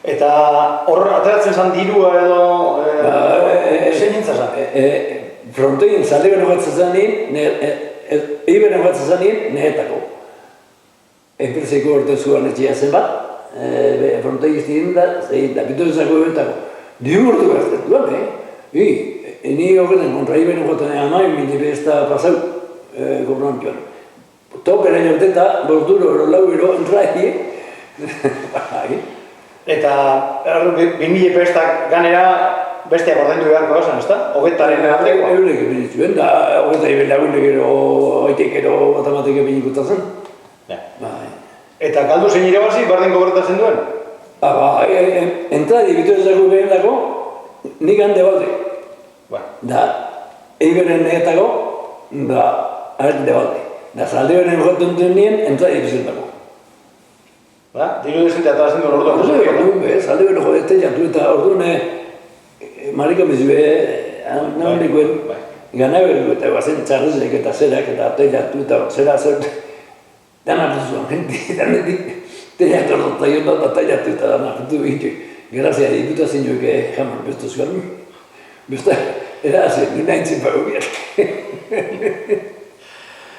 Eta hor ateratzen zan dirua edo... zein nintzen zan? Frontoien zaleben hogatzen zanin, Iberen hogatzen zanin, nehetako. Enpreseko orte zuan etxea zen bat, frontoi iztien da, da pitozako ebentako. Diru ordu gazten duan, ni horretan kontra Iberen hogatzen amain, minibe ez da pasau, gobran joan. Topera jorten da, borduro, lau ero, entrai, Eta 2000 pestak ganera bestiak ordaindu beharko gauzen, ezta? Hogetaren artekoa. Eurek binituen, da hogeta ibel lagunek ero, oitek ero, batamatek binikuta zen. Eta galdu zein irabazi, bardin gobertatzen duen? Entradi bituzako behin dago, nik hande balde. Da, Iberen negetako, da, hande balde. Da, zalde beren joten duen nien, entradi bizentako. Diru dezentea atarazten duen orduan. Zalde beren jodete jatu eta orduan, marika mezue, nahonikoen, gana berko eta bazen txarrezek eta zerak eta teilatu eta zera zer, dan hartu zuen, danetik teilatu orduan joan da teilatu eta dan hartu bintu. Gerazia, ikuta zen joek jamar bestu zuen, besta, era zen, ninaintzen pago biak.